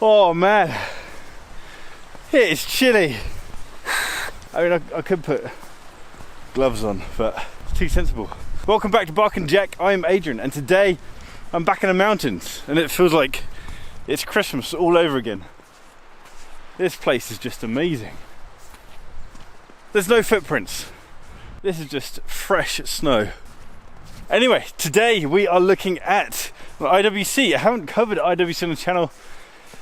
Oh man, it is chilly. I mean, I could put gloves on, but it's too sensible. Welcome back to Bark and Jack. I'm Adrian, and today I'm back in the mountains, and it feels like it's Christmas all over again. This place is just amazing. There's no footprints. This is just fresh snow. Anyway, today we are looking at IWC. I haven't covered IWC on the channel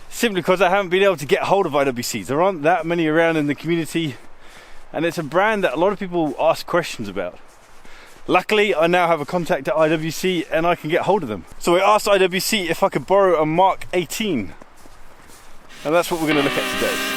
simply because I haven't been able to get hold of IWCs. There aren't that many around in the community, and it's a brand that a lot of people ask questions about. Luckily, I now have a contact at IWC and I can get hold of them. So I asked IWC if I could borrow a Mark XVIII. And that's what we're going to look at today.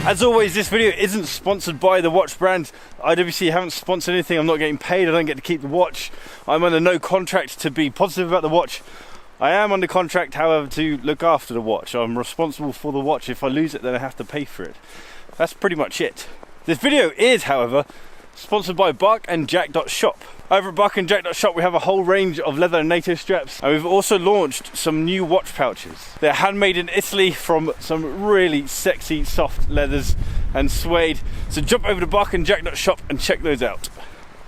As always, this video isn't sponsored by the watch brand. IWC haven't sponsored anything. I'm not getting paid. I don't get to keep the watch. I'm under no contract to be positive about the watch. I am under contract, however, to look after the watch. I'm responsible for the watch. If I lose it, then I have to pay for it. That's pretty much it. This video is, however, sponsored by barkandjack.shop. Over at barkandjack.shop we have a whole range of leather and NATO straps, and we've also launched some new watch pouches. They're handmade in Italy from some really sexy soft leathers and suede, so jump over to barkandjack.shop and check those out.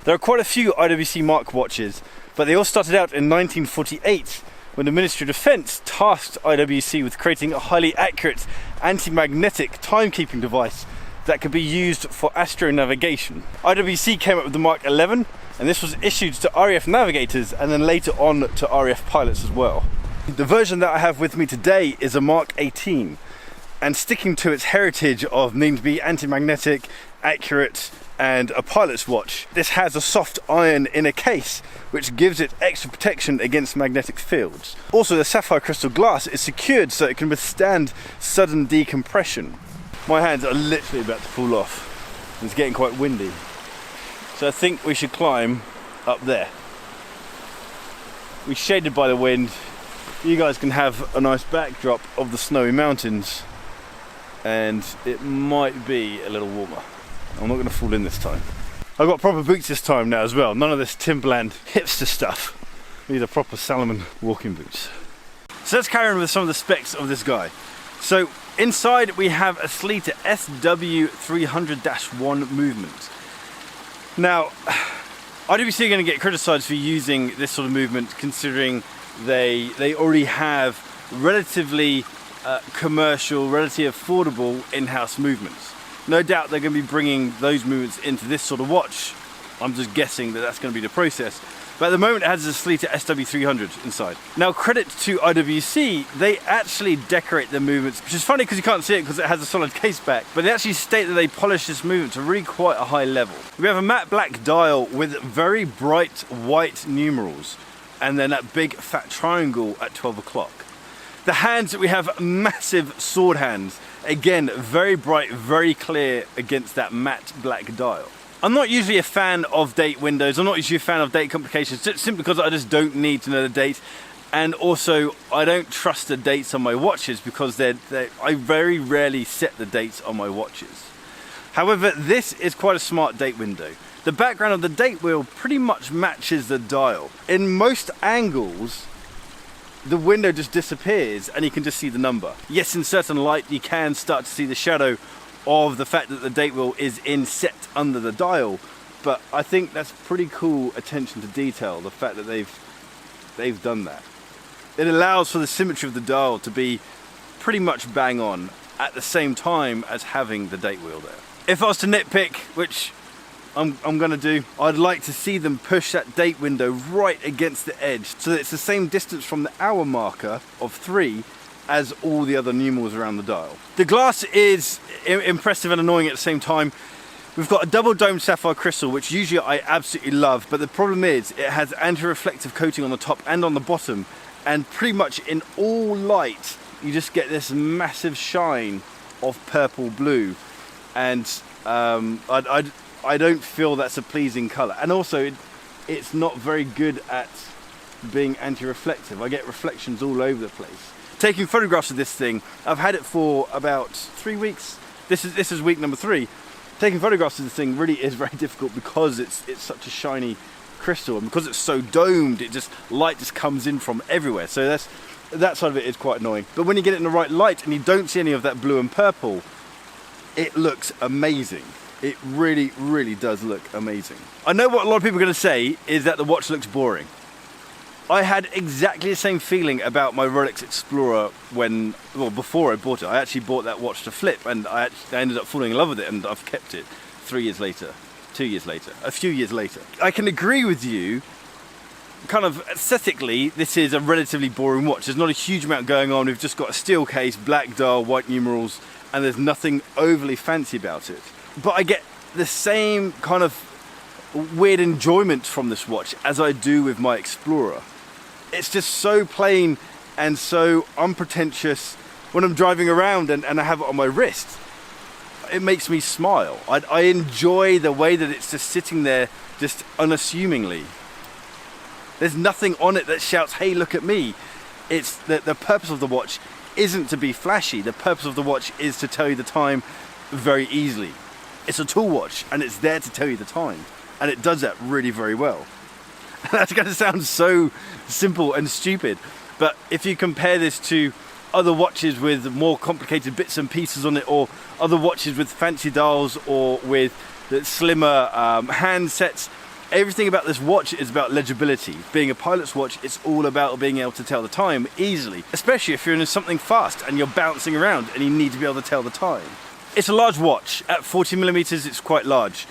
There are quite a few IWC Mark watches, but they all started out in 1948 when the Ministry of Defence tasked IWC with creating a highly accurate anti-magnetic timekeeping device that could be used for astronavigation. IWC came up with the Mark XI, and this was issued to RAF navigators and then later on to RAF pilots as well. The version that I have with me today is a Mark XVIII, and sticking to its heritage of needing to be anti-magnetic, accurate, and a pilot's watch, this has a soft iron inner case which gives it extra protection against magnetic fields. Also, the sapphire crystal glass is secured so it can withstand sudden decompression. My hands are literally about to fall off. It's getting quite windy. So I think we should climb up there. We're shaded by the wind. You guys can have a nice backdrop of the snowy mountains, and it might be a little warmer. I'm not going to fall in this time. I've got proper boots this time now as well. None of this Timberland hipster stuff. These are proper Salomon walking boots. So let's carry on with some of the specs of this guy. So inside we have a Sleater SW300-1 movement. Now, IWC are going to get criticised for using this sort of movement, considering they already have relatively commercial, relatively affordable in-house movements. No doubt they're going to be bringing those movements into this sort of watch. I'm just guessing that that's going to be the process. But at the moment it has a Sleater SW300 inside. Now, credit to IWC, they actually decorate the movements, which is funny because you can't see it because it has a solid case back, but they actually state that they polish this movement to really quite a high level. We have a matte black dial with very bright white numerals, and then that big fat triangle at 12 o'clock. The hands, we have massive sword hands. Again, very bright, very clear against that matte black dial. I'm not usually a fan of date windows. I'm not usually a fan of date complications, simply because I just don't need to know the date. And also, I don't trust the dates on my watches because I very rarely set the dates on my watches. However, this is quite a smart date window. The background of the date wheel pretty much matches the dial. In most angles, the window just disappears and you can just see the number. Yes, in certain light, you can start to see the shadow of the fact that the date wheel is inset under the dial, but I think that's pretty cool attention to detail, the fact that they've done that. It allows for the symmetry of the dial to be pretty much bang on at the same time as having the date wheel there. If I was to nitpick, which I'm gonna do, I'd like to see them push that date window right against the edge so that it's the same distance from the hour marker of 3 as all the other numerals around the dial. The glass is impressive and annoying at the same time. We've got a double domed sapphire crystal, which usually I absolutely love, but the problem is it has anti-reflective coating on the top and on the bottom, and pretty much in all light you just get this massive shine of purple blue, and I don't feel that's a pleasing colour. And also it's not very good at being anti-reflective. I get reflections all over the place. taking photographs of this thing. I've had it for about 3 weeks. This is week number 3. Taking photographs of this thing really is very difficult because it's such a shiny crystal, and because it's so domed, light just comes in from everywhere. So that side of it is quite annoying. But when you get it in the right light and you don't see any of that blue and purple, it looks amazing. It really, really does look amazing. I know what a lot of people are going to say is that the watch looks boring. I had exactly the same feeling about my Rolex Explorer before I bought it. I actually bought that watch to flip, and I ended up falling in love with it, and I've kept it 3 years later, 2 years later, a few years later. I can agree with you, kind of aesthetically, this is a relatively boring watch. There's not a huge amount going on. We've just got a steel case, black dial, white numerals, and there's nothing overly fancy about it. But I get the same kind of weird enjoyment from this watch as I do with my Explorer. It's just so plain and so unpretentious. When I'm driving around and I have it on my wrist, it makes me smile. I enjoy the way that it's just sitting there just unassumingly. There's nothing on it that shouts, hey, look at me. It's the purpose of the watch isn't to be flashy. The purpose of the watch is to tell you the time very easily. It's a tool watch, and it's there to tell you the time, and it does that really very well. That's going to sound so simple and stupid, but if you compare this to other watches with more complicated bits and pieces on it, or other watches with fancy dials or with the slimmer handsets, everything about this watch is about legibility. Being a pilot's watch, it's all about being able to tell the time easily, especially if you're in something fast and you're bouncing around and you need to be able to tell the time. It's a large watch. At 40mm, it's quite large,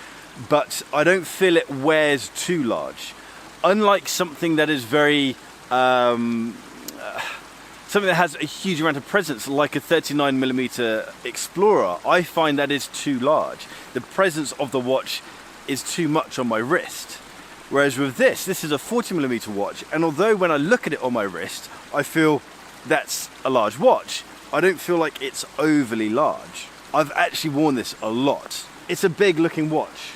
but I don't feel it wears too large. Unlike something that is very, something that has a huge amount of presence, like a 39mm Explorer, I find that is too large. The presence of the watch is too much on my wrist. Whereas with this is a 40mm watch, and although when I look at it on my wrist, I feel that's a large watch, I don't feel like it's overly large. I've actually worn this a lot. It's a big looking watch,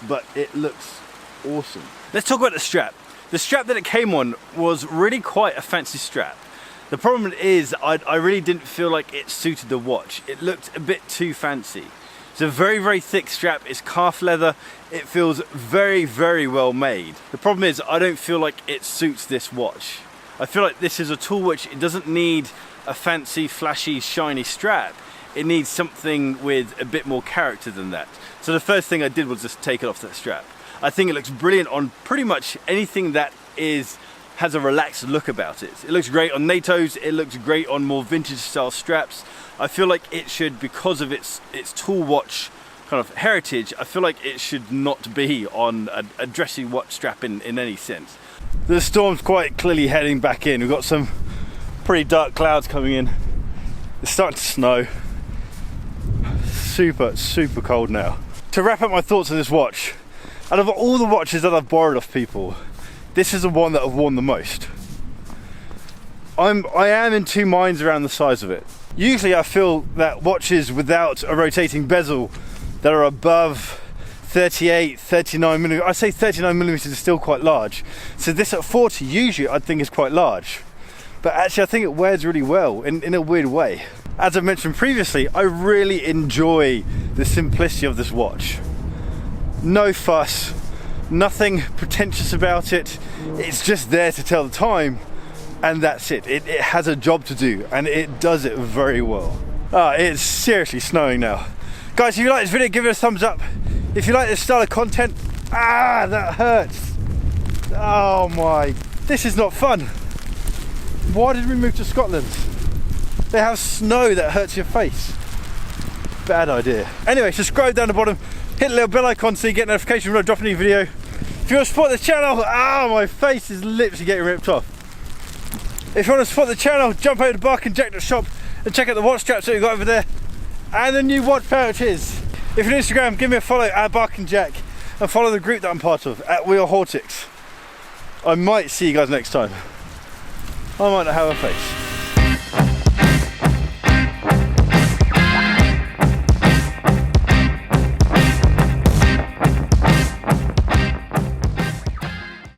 but it looks awesome. Let's talk about the strap. The strap that it came on was really quite a fancy strap. The problem is I really didn't feel like it suited the watch. It looked a bit too fancy. It's a very, very thick strap. It's calf leather. It feels very, very well made. The problem is I don't feel like it suits this watch. I feel like this is a tool watch. It doesn't need a fancy, flashy, shiny strap. It needs something with a bit more character than that. So the first thing I did was just take it off that strap. I think it looks brilliant on pretty much anything that has a relaxed look about it. It looks great on NATOs, it looks great on more vintage style straps. I feel like it should, because of its tool watch kind of heritage, I feel like it should not be on a dressy watch strap in any sense. The storm's quite clearly heading back in. We've got some pretty dark clouds coming in. It's starting to snow. Super, super cold now. To wrap up my thoughts on this watch, out of all the watches that I've borrowed off people, this is the one that I've worn the most. I am in two minds around the size of it. Usually I feel that watches without a rotating bezel that are above 38, 39mm, I say 39mm is still quite large. So this at 40 usually I'd think is quite large. But actually I think it wears really well in a weird way. As I mentioned previously, I really enjoy the simplicity of this watch. No fuss, nothing pretentious about it. It's just there to tell the time, and that's it. It has a job to do, and it does it very well. It's seriously snowing now. Guys, if you like this video, give it a thumbs up. If you like this style of content, that hurts. Oh my, this is not fun. Why did we move to Scotland? They have snow that hurts your face. Bad idea. Anyway, subscribe down the bottom, hit the little bell icon so you get notification when I drop a new video. If you want to support the channel, my face is literally getting ripped off. If you want to support the channel, jump over to barkandjack.shop and check out the watch straps that we've got over there and the new watch pouches. If you're on Instagram, give me a follow at barkandjack and follow the group that I'm part of at Wheel Hortics. I might see you guys next time. I might not have a face.